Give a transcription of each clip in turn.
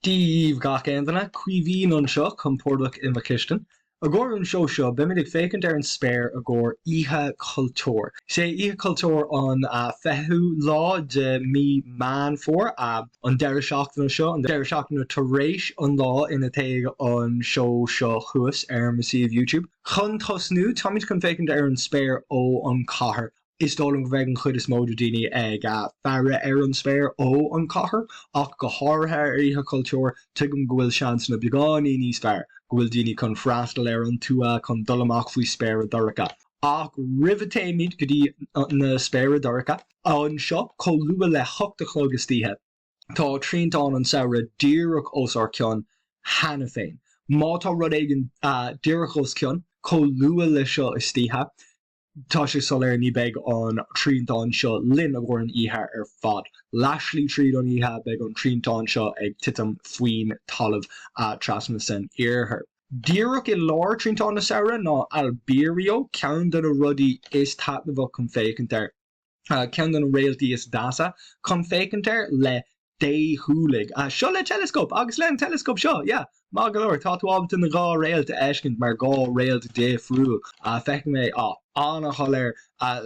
Díomh gach aontainna cuimhín anseo chun pórdach in Kistin. A ggóir an seo bimidig fécant ar an spéir a ggóir Oíche Chultúir. Sé Oíche Chultúir an feithú lá de mí man fór an deire seachtainna seo, an deire seachtainna tar éis an lá ina taobh an seo chuas ar an massíomh YouTube. Chun tosnú táid chun fécant ar an spéir ó an cathair. Is dólam go bheith an chud is móidir daoine ag fearre ar an spéir ó an cathair ach go háirithe ar Oíche Chultúir tuigim go bhfuil seans na beagáiní níos fearr go bhfuil daoine chun freastal ar an túa chun dul amach faoi spéir daracha. Ach rivetéimiid go dtí na spéir daracha an seo có lua le hochta chlógastíthe. Tá tríntán an saoire díreach os ar ceann hena féin. Má tá rud éigen díreach os ceann có lua le seo is títhe. Tá sé soléir ní beag an tríntán seo linn a bhór an ihe ar fad. Laslí tríd an ihe beag an tríntán seo ag titim faoin talamh trasna san iarthar. Díreach I lár tríntán na saoire ná Albírio ceann den a rudaí is taitnamh chun fécant ar. Ceann den a réaltaí is dasa chun fécant ar le déithúlaigh. Seo le telescóp agus le an telescóp seo, yeah. Má go leor tá tú ábhalt na gá réalta éiscint mar gá réalta déifriúil. Feic mé anna choir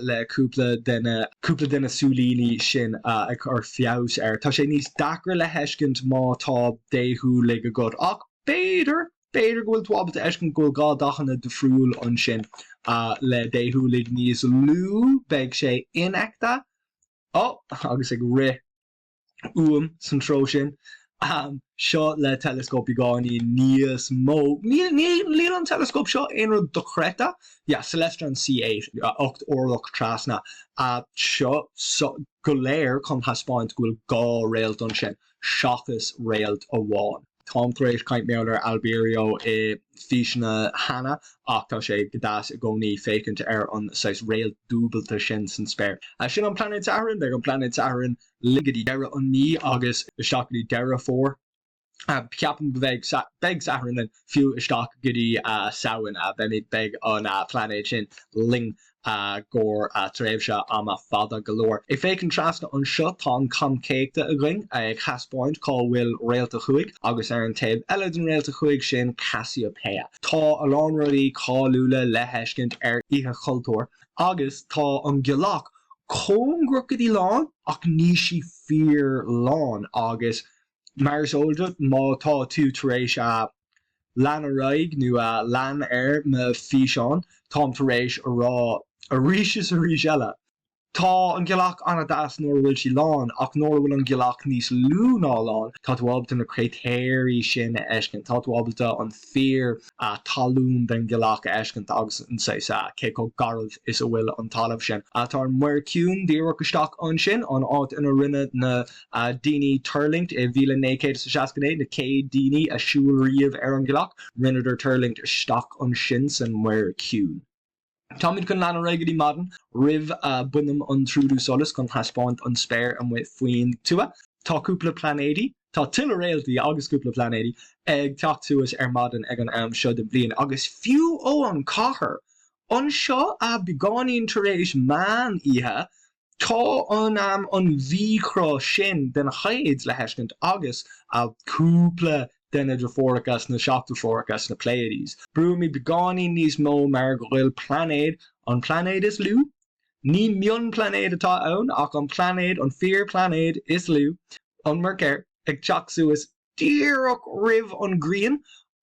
le cúpla dena súlíní sin ag ar fiabhs ar. Tá sé níos dacra le heiscint má tá déithúlaigh a god. Ach béidir go bhfuil tú ábhalt éiscint go gá dachanna de friúil an sin le déithúlaigh níos lú beag sé inachta. Agus ag ri san tro sin. Seo le telescóp gáí níos mó. Ní an telescóp seo éonar dochreta? Celestron C8 8 orlach trasna. Seo go léir chun haspáint gohfuil gá réalt an sin. Seachas réalt a bháin. Tom éis caiint méler Albírio I físna hana ach tá sé godáas a gcónaí fécant ar an sais réal dúbalta sin san spéir. Sin an planet Saharan, beag an planet Saharan ligadí deire an ní agus isteachgadí deire fór. Ceapan beag Saharan an fiú isteach gotí saoin bemid beag an planet sin ling gór tréimh se am fada galore. I fécin trasna an seo tá an camcéachta a gling ag chaspáint cá bhfuil réalta chuig agus ar an taobh eile den réalta chuig sin Cassiopeia. Tá a lán rudaí cáúla le heiscint ar Oíche Chultúir agus tá an gcealach cóngrúchadí lán ach ní si fíor lán agus mar sóilde má tá tú tar éis lean a raig nó lean ar me físeán tám tar éis a rá a ríis a ríis eile. Tá an gcealach anna das nóir bhfuil si lán ach nóir bhfuil an gcealach níos lú ná lán tá tú ábalta na creitéirí sin éiscint tá tú ábalta an fear talún den gcealach éiscint agus an sais cé có garibh is a bhfuil an talamh sin. Tá an muir ciún díreach isteach an sin an áit ina rinne na daoine turlingt I 1960 na cé daoine a siúlríomh ar an gcealach rineidir turlingt isteach an sin san muir ciún. Táid chun lean régadí madan rih bunam an trúdú solas chun haspáint an spéir an bhfuil faoin tua. Tá cúpla planédí, tá til réaltaí agus cúpla planédí ag teach tuas ar madan ag an am seo den blian agus fiú ó an cathair. An seo beagáinín tar éis man ihe tá an bhíchrá sin den chaid le heiscint agus cúpla denna drafórachas na seachtarfórachas na Pleiades. Brúmi beagáiní níos mó mar go bhfuil planéad an planéad is lú. Ní mion planéad atá ann ach an planéad an fear planéad is lú. An Mercéir ag teach suas díreach rih an grian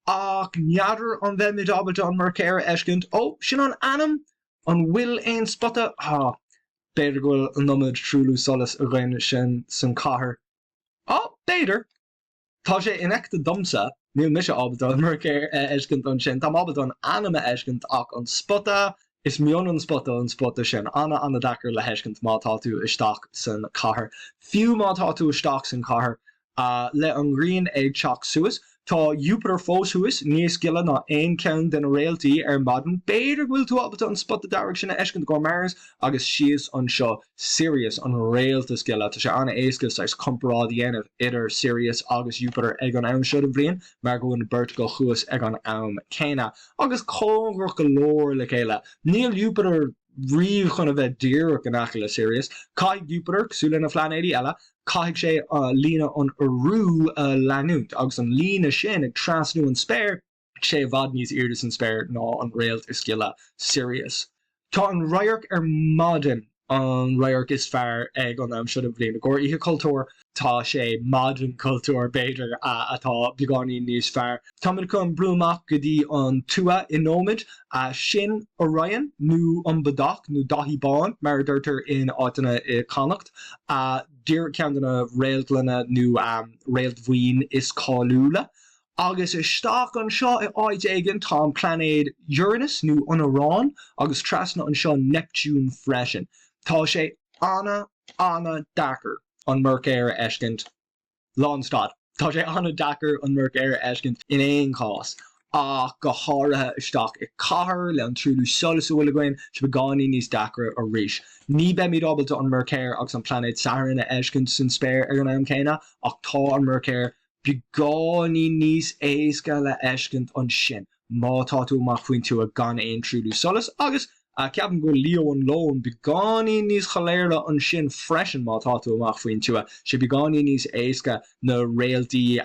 ach neadar an bheith ábalta an Mercéir éiscint sin an anam an bhfuil ein spotta beidir go bhfuil an nóid trúlú solas a ghaine sin san cathair. Beidir. Tá sé inachta domsa níl mis ábalta an Mercéir éiscint an sin. Tá ábalta an anama éiscint ach an spotta is mion an spotta sin anna dachar le heiscint má tá tú isteach san cathair. Fiú má tá tú isteach san cathair le an grian ag teach suas. Tá Jupiter fós thuas níos gile ná aon ceann den réaltaí ar madan. Beidir bhfuil tú ábalta an spotta deireg sinna éiscint go Mars agus sios an seo Sirius an réalta scile. Tá sé anna éascas ag comparáid dhéanamh idir Sirius agus Jupiter ag an am seo den bblion mar go bhfuin beirt go chuas ag an am céine. Agus cóngrach go leor le chéile. Níl Jupiter Riomh chun a bheith díreach an acha le serious. Caiig Jupiter cosúla na flanéí eile, caiig sé lína an arú leanúnt agus an lína sin ag trasnú an Spéir sé bhd níos iardas an Spéir ná an réalt is gile Sirius. Tá an roiarc modern an roiarc is fearr ag an am siad a bblion. Gor ihe cultúr tá sé modern cultúr beidir atá beagání níos fearr. Táid chun brúach go dtí an tua inómid sin Orion nó an badach nó dahí bán mar dúirtar in átainna I Connacht. Dír ceanna réaltlanna nó réalt bhuiin is cáúla. Agus is stoch an seo I áid aigen tá an planéad Uranus nó an Urán agus trasna an seo Neptune freisin. Tá sé anna dachar an Mercéir eiscint Lánstad. Tá sé anna dachar an Mercéir eiscint in éon cás. Go háirithe isteach I cathair le an trúlú solas bhfuil again se beáí níos dachar a ríis. Ní be míad ábalta an Mercéir agus an planéad Saturn a eiscint san Spéir ar an am céine ach tá an Mercéir beáí níos éasca le eiscint an sin. Má tá tú amach faoin tú a gan éon trúlú solas agus ceapan go Leo an lón beáí níos choléirla an sin freisin má tá tú amach faoin tú sé beáí níos éasca na réaltaí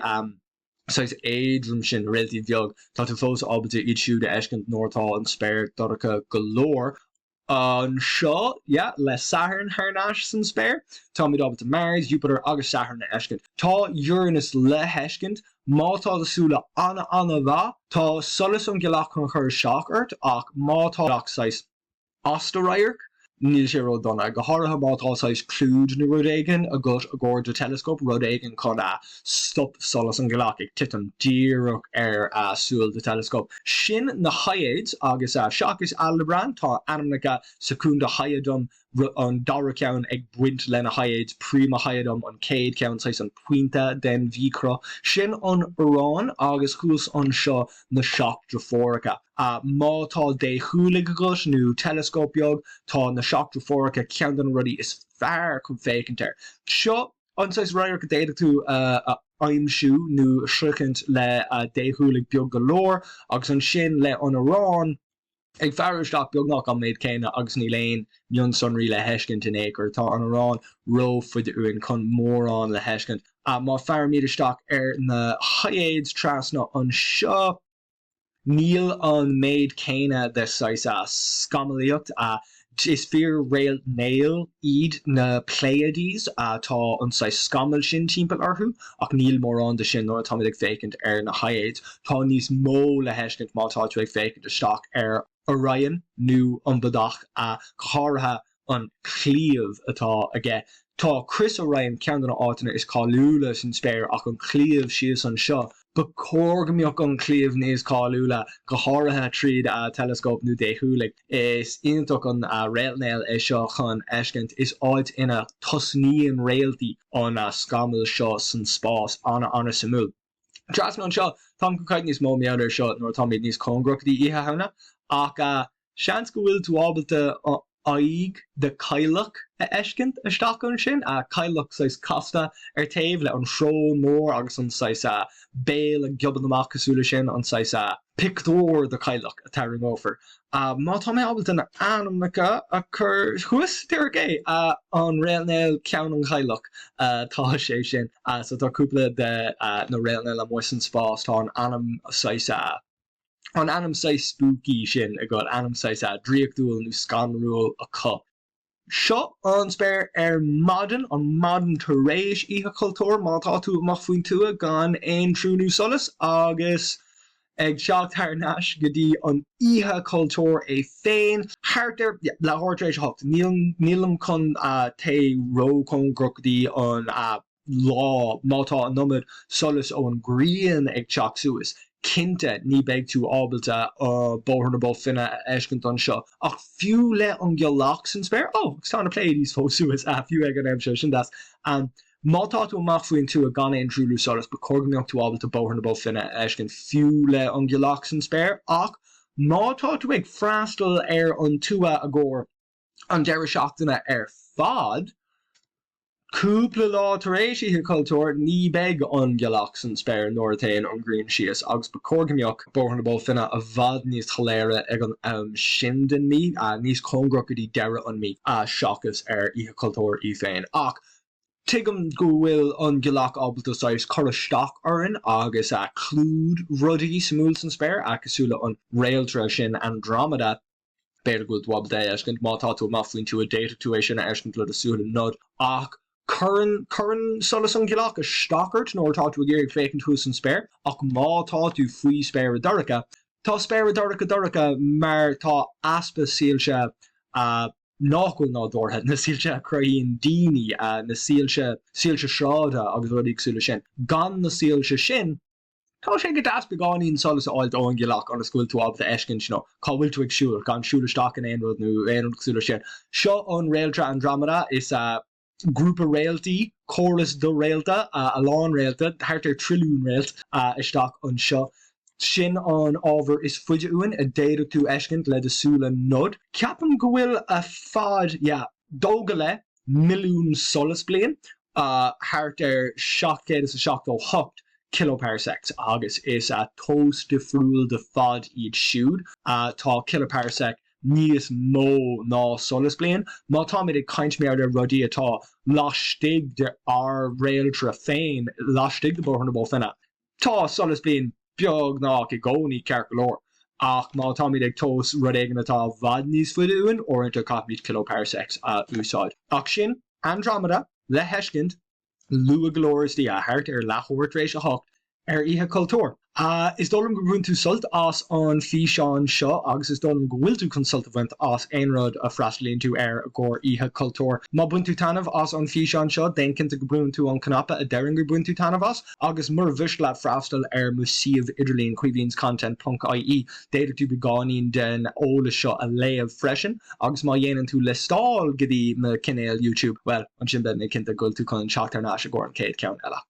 sais éadrom sin réaltaí bheag tá tú fós ábalta iad siúd a eiscint nóirtá an Spéir doracha golóir. An seo, le Saturn thnáis san Spéir, tá míad ábalta Mars, Jupiter agus Saturn a eiscint. Tá Uranus le heiscint, mátá asúla anna bha, tá solas an gcealach chun chur seachart ach mátá sais asteroiarc, níl sé rud donna. Go háirithe mátá sais clúd na rud éigean a gcóir de telescope rud éigean chun stop solas an gcealach ag titan díreach ar súil de telescope. Sin na haiad agus Seachas Aldebrand tá anamnacha secunda haiadum an dara ceann ag buint le na haiad prima haiadum an céad ceann sais an puinte den bhícra. Sin an Urán agus chús an seo na seach drofóracha. Mátá dé chuúla agus nó telescope beag tá na seach drofóracha ceann an rudí is fearr chun fécintear. Seo anáis roiir go déadach tú aimimsú nó sricint le déthúlaigh beag golóir agus an sin le an Urán ag fearisteach beagnach an méid céine agus ní léon mion sonraí le heiscint in éair tá an Urán ro fuid uin chun mórrán le heiscint. Má fear míidirteach ar na haiad trasna an seo níl an méid céine de scamalíocht is fear rail nail iad na Pleiades tá an scamal sin timpeall orthu ach níl mór an de sin nóir tá ag fécint ar na haiad. Tá níos mó le heiscint mátá tú ag fécint isteach ar Orion nó an badach cháirithe an clíomh atá aige. Tá Chris Orion ceann an átainna is cáúla san Spéir ach an clíomh sios an seo. Ba córgamíoch an clíomh níos cáúla go háirithe tríd telescope nó déthúlaigh is ionach an réalnéil é seo chun eiscint is áid ina tosníon réaltaí an scamal seo san spás anna samú. Trasna an seo tá go caiid níos mó meáidir seo nóir tá míad níos congrochtaí ihe hena ach seans go bhfuil tú ábalta aig de cailech a eiscint isteach an sin cailech sais casta ar taobh le an srón mór agus an sais béal a gioban amach cosúla sin an sais pictóir de cailech a taring ófar. Má tá mé ábalta na anamnacha a chur chuas tíir gé an réalnéil ceann an cailech tá sé sin so tá cúpla de na réalnéil a mór san spás tá an anam sais an anam sais spooky sin a god anam sais dríochtúil nó scanrúil a cup. Seo an Spéir ar modern taréis ihe cultúr mátá tú amach faoin tua gan éon trúnú solas agus ag seach thnáis go dtí an ihe cultúr é féin háirtar le háirtrééis hocht nílam chun té ró chun grocdaí an lá mátá an numid solas ó an gríon ag teach suas. Kinte ní beag tú ábalta bóthna finna eiscint an seo ach fiú le an gcealach san Spéir gus tá na Pleiades fós suas fiú ag an aim seo sin das mátá tú amach faoin tú a gan éon trúlú solas ba córgamíocht tú ábalta bóthna finna eiscint fiú le an gcealach san Spéir ach mátá tú ag freastal ar an tua a ggóir an deire seachtainna ar fad Cúpla lá tar éis ihe cultúr ní beg an geach san Spéir nóir tain an Green sias agus ba cógamíoch borthan bó finna a bhd níos choléire ag an sin den mí a níos congra go dtí deire an mí a seachas ihe cultúr í féin. Ach tuigim go bhfuil an geach ábaltas choristeach orin agus a clúd rudaí smúil san Spéir agusúla an réaltra sin Andromeda beidir go dwab dé eiscint mátá tú maflin tú a déta tú é sin eiscint le asúla nod ach current solas an geach a stockart nóir tá tú a géir fécinn tú san Spéir ach mátá tú faoi Spéir a daracha tá Spéir a daracha mar tá aspa síalse nachhfuil ná dórthe na síalte craíonn daoine na síalte sráide agus rudaíagsúla sin gan na síalte sin tá sé go aspa gáíonn solas áilt ó an geach an scoil tú ab eiscin sin cá bhfuil tú ag siúil gan siúlasteach in éonrod nó éonradsúla sin seo an réaltra Andromeda is grúpa réaltaí choras do réalta a lán réalta thart trilún réalt isteach an seo sin an ábhar is fuide uain a déadú tú eiscint le asúla nod ceapan go bhfuil a fad dóga le milliún solas bliain thart 7.8 kiloparsec agus is a tós de friúil de fad iad siúd tá kiloparsec níos mó ná solas bliain má tá mid ag caint mé ar rudí atá láistigh de ar réaltra féin láistigh de borthanna bó finna tá solas bliain beag ná i gcónaí ceart go leor ach má tá mid ag tós rud éigean atá bhd níos fuide uain orintanta capmid kiloparsecs a úsáid ach sin Andromeda le heiscint lua glóiristí a thart ar lethúirt rééis a hocht ihe cultúr. Is dólam go bhfuin tú sult as an fí seán seo agus is dólam go bhfuil tú consultavant as éonrad a freislíonn tú ar a gcóir ihe cultúr. Má buin tú tanmh as an fí seán seo décinnta go bhfuin tú an canapa a deirn go buin tú tanmh as agus mar bhis le freistal ar musaíomh idirlíon cuivínscontent.ie déidir tú beáín den óla seo a léamh freisin agus má dhéanaan tú le stáil go dtí na cinéal YouTube well an sin ben cinnta goil tú chun seachtarná a gcóir an céad ceann eile.